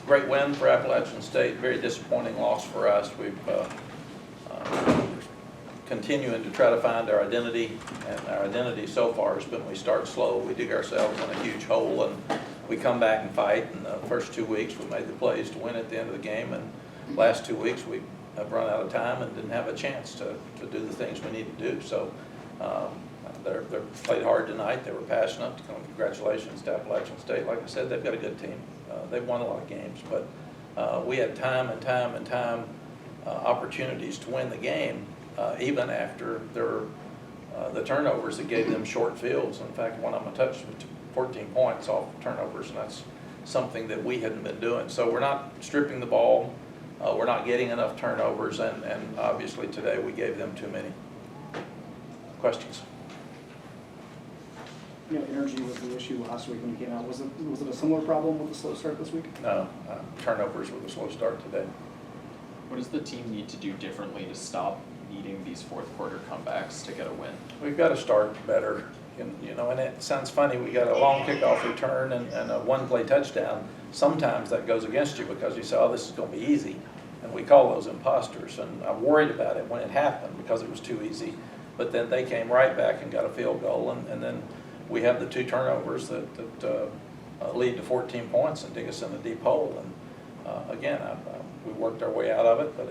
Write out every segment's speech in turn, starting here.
Great win for Appalachian State, very disappointing loss for us. We've continuing to try to find our identity, and our identity so far has been we start slow, we dig ourselves in a huge hole, and we come back and fight. In the first 2 weeks we made the plays to win at the end of the game, and last 2 weeks we have run out of time and didn't have a chance to do the things we need to do. So they played hard tonight. They were passionate. Congratulations to Appalachian State. Like I said, they've got a good team. They've won a lot of games, but we had time opportunities to win the game, even after the turnovers that gave them short fields. In fact, one of them touched 14 points off turnovers, and that's something that we hadn't been doing. So we're not stripping the ball. We're not getting enough turnovers, and obviously today we gave them too many. Questions? Energy was the issue last week when you came out. Was it a similar problem with the slow start this week? No, turnovers with a slow start today. What does the team need to do differently to stop needing these fourth quarter comebacks to get a win? We've got to start better. And it sounds funny, we got a long kickoff return and a one-play touchdown. Sometimes that goes against you because you say, oh, this is going to be easy. And we call those imposters. And I'm worried about it when it happened because it was too easy. But then they came right back and got a field goal. And then we have the 2 turnovers that lead to 14 points and dig us in a deep hole. And again, we worked our way out of it, but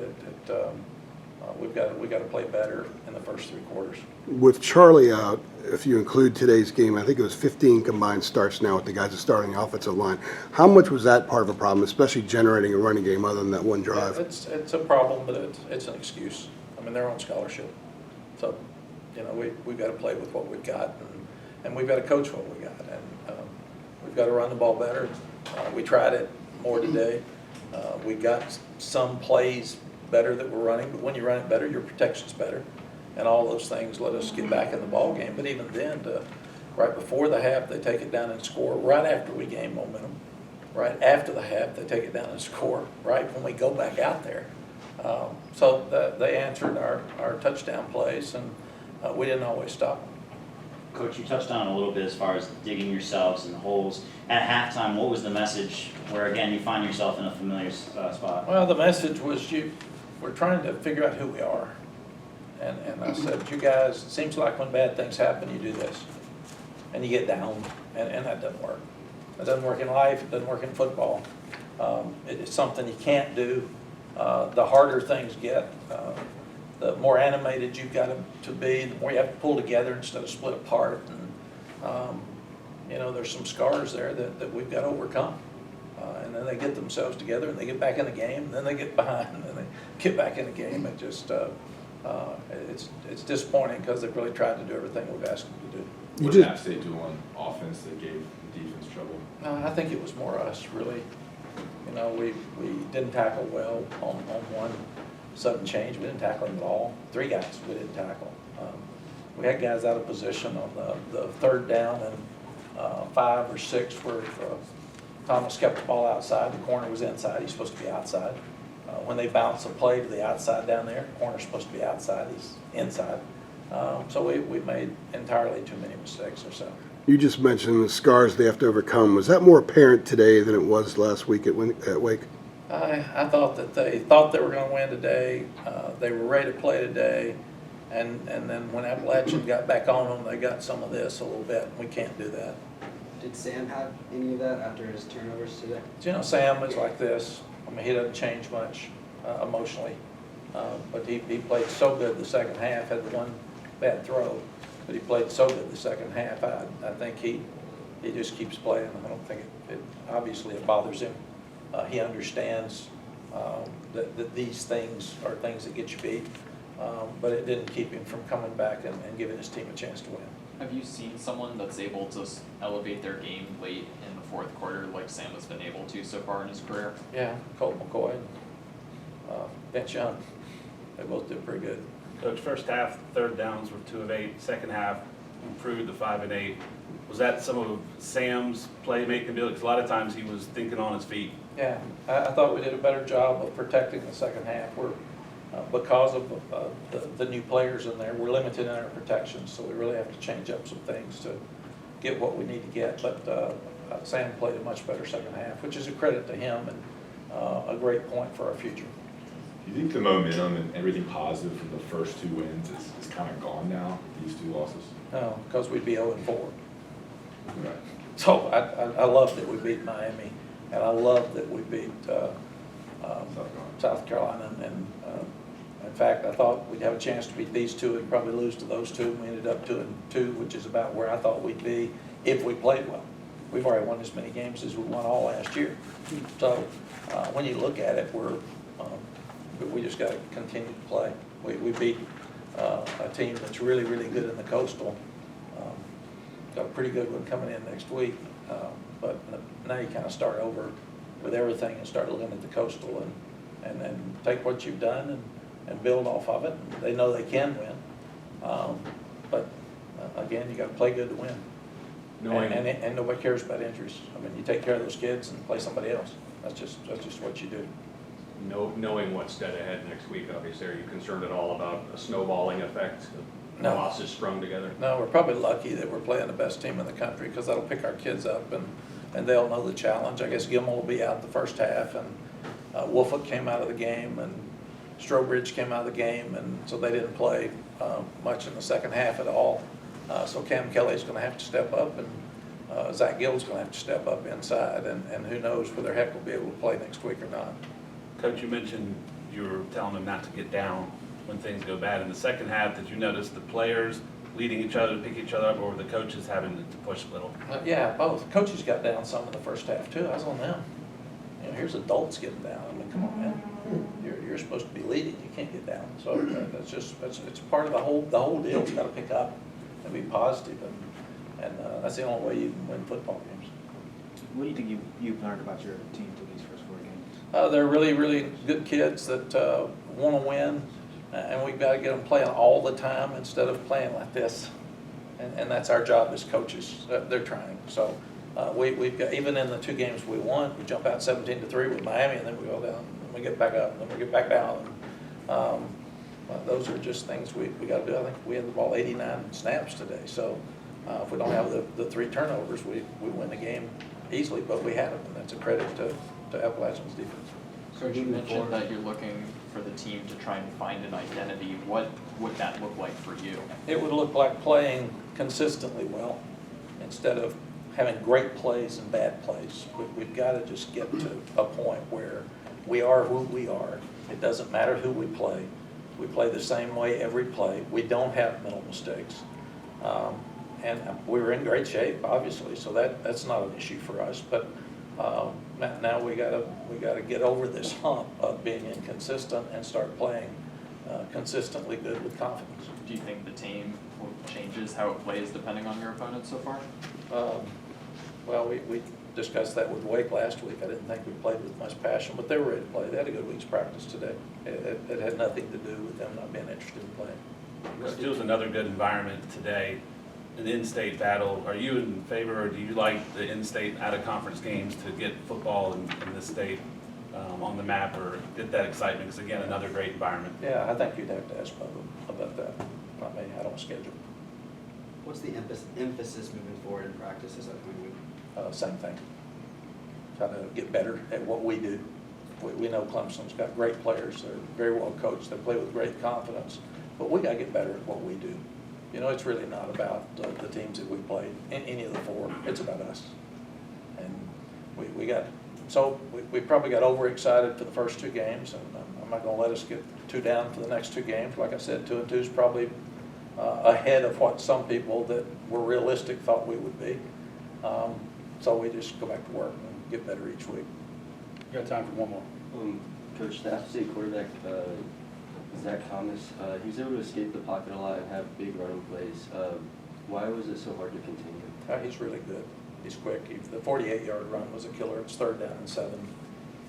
we've got to play better in the first 3 quarters. With Charlie out, if you include today's game, I think it was 15 combined starts now with the guys that starting the offensive line. How much was that part of a problem, especially generating a running game other than that one drive? Yeah, it's a problem, but it's an excuse. I mean, they're on scholarship, so we've got to play with what we've got, and we've got to coach what we got, and we've got to run the ball better. We tried it more today. We got some plays better that we're running, but when you run it better, your protection's better, and all those things let us get back in the ball game. But even then, right before the half, they take it down and score. Right after we gain momentum, right after the half, they take it down and score. Right when we go back out there, so they answered our touchdown plays, and we didn't always stop them. Coach, you touched on it a little bit as far as digging yourselves in the holes. At halftime, what was the message where, again, you find yourself in a familiar spot? Well, the message was we're trying to figure out who we are. And I said, you guys, it seems like when bad things happen, you do this. And you get down, and that doesn't work. It doesn't work in life, it doesn't work in football. It's something you can't do. The harder things get, the more animated you've got to be, the more you have to pull together instead of split apart. And there's some scars there that we've got to overcome. And then they get themselves together and they get back in the game, and then they get behind and then they get back in the game. And just it's disappointing because they've really tried to do everything we've asked them to do. What did App State do on offense that gave the defense trouble? I think it was more us, really. We didn't tackle well on one sudden change. We didn't tackle him at all. 3 guys we didn't tackle. We had guys out of position on the 3rd down and 5 or 6 where Thomas kept the ball outside. The corner was inside. He's supposed to be outside. When they bounce a play to the outside down there, the corner's supposed to be outside. He's inside. So we made entirely too many mistakes ourselves. You just mentioned the scars they have to overcome. Was that more apparent today than it was last week at Wake? I thought that they thought they were going to win today. They were ready to play today. And then when Appalachian got back on them, they got some of this a little bit. We can't do that. Did Sam have any of that after his turnovers today? Sam is like this. I mean, he doesn't change much emotionally. But he played so good the second half, had the one bad throw, but he played so good the second half. I think he just keeps playing. I don't think obviously it bothers him. He understands that these things are things that get you beat, but it didn't keep him from coming back and giving his team a chance to win. Have you seen someone that's able to elevate their game late in the fourth quarter like Sam has been able to so far in his career? Yeah, Colt McCoy and Vince Young. They both did pretty good. Coach, first half, 3rd downs were 2 of 8. Second half, improved to 5 and 8. Was that some of Sam's playmaking ability? Because a lot of times he was thinking on his feet. Yeah, I thought we did a better job of protecting the second half. We're because of the new players in there, we're limited in our protection, so we really have to change up some things to get what we need to get. But Sam played a much better second half, which is a credit to him and a great point for our future. Do you think the momentum and everything positive from the first 2 wins is kind of gone now, these 2 losses? No, because we'd be 0-4. Right. So I love that we beat Miami, and I love that we beat South Carolina. And in fact, I thought we'd have a chance to beat these 2 and probably lose to those 2. We ended up 2-2, which is about where I thought we'd be if we played well. We've already won as many games as we won all last year. So when you look at it, we just got to continue to play. We beat a team that's really, really good in the Coastal. Got a pretty good one coming in next week. But now you kind of start over with everything and start looking at the Coastal and then take what you've done and build off of it. They know they can win. But again, you got to play good to win. And nobody cares about injuries. I mean, you take care of those kids and play somebody else. That's just what you do. Knowing what's dead ahead next week, obviously, are you concerned at all about a snowballing effect? No. Losses strung together? No, we're probably lucky that we're playing the best team in the country because that'll pick our kids up and they'll know the challenge. I guess Gilmore will be out the first half, and Wolfett came out of the game, and Strobridge came out of the game, and so they didn't play much in the second half at all. So Cam Kelly's going to have to step up, and Zach Gill's going to have to step up inside, and who knows whether Heck will be able to play next week or not. Coach, you mentioned you were telling them not to get down when things go bad. In the second half, did you notice the players leading each other to pick each other up, or were the coaches having to push a little? Yeah, both. Coaches got down some in the first half too. I was on them. You know, here's adults getting down. I mean, come on, man. You're supposed to be leading. You can't get down. So it's part of the whole deal. You got to pick up and be positive, and that's the only way you can win football games. What do you think you've learned about your team through these first 4 games? They're really, really good kids that want to win, and we've got to get them playing all the time instead of playing like this. And that's our job as coaches. They're trying. So we've got, even in the 2 games we won, we jump out 17-3 with Miami, and then we go down, and we get back up, and then we get back down. Those are just things we got to do. I think we had the ball 89 snaps today. So if we don't have the 3 turnovers, we win the game easily, but we had them, and that's a credit to Appalachian's defense. Coach, you mentioned that you're looking for the team to try and find an identity. What would that look like for you? It would look like playing consistently well instead of having great plays and bad plays. We've got to just get to a point where we are who we are. It doesn't matter who we play. We play the same way every play. We don't have mental mistakes. And we were in great shape, obviously, so that's not an issue for us. But now we gotta get over this hump of being inconsistent and start playing consistently good with confidence. Do you think the team changes how it plays depending on your opponent so far? Well, we discussed that with Wake last week. I didn't think we played with much passion, but they were ready to play. They had a good week's practice today. It had nothing to do with them not being interested in playing. It was another good environment today. An in-state battle. Are you in favor, or do you like the in-state out-of-conference games to get football in the state on the map, or get that excitement? Because again, another great environment. Yeah, I think you'd have to ask Bubba about that. Not me. I don't schedule. What's the emphasis moving forward in practice this upcoming week? Same thing. Try to get better at what we do. We know Clemson's got great players. They're very well coached. They play with great confidence. But we got to get better at what we do. You know, it's really not about the teams that we played, in any of the 4. It's about us. And we probably got overexcited for the first 2 games, and I'm not going to let us get too down for the next 2 games. Like I said, 2-2 is probably ahead of what some people that were realistic thought we would be. So we just go back to work and get better each week. You got time for one more. Coach, the Appalachian State quarterback, Zach Thomas, he was able to escape the pocket a lot and have big running plays. Why was it so hard to contain him? He's really good. He's quick. The 48-yard run was a killer. It's 3rd down and 7.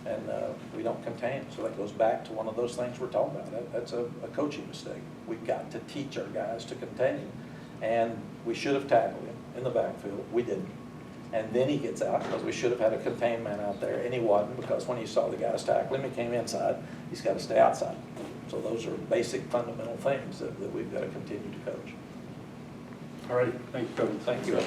And we don't contain. So that goes back to one of those things we're talking about. That's a coaching mistake. We've got to teach our guys to contain him. And we should have tackled him in the backfield. We didn't. And then he gets out because we should have had a contained man out there, and he wasn't, because when you saw the guys tackle him, he came inside. He's got to stay outside. So those are basic fundamental things that we've got to continue to coach. All right, thank you, Coach. Thank you.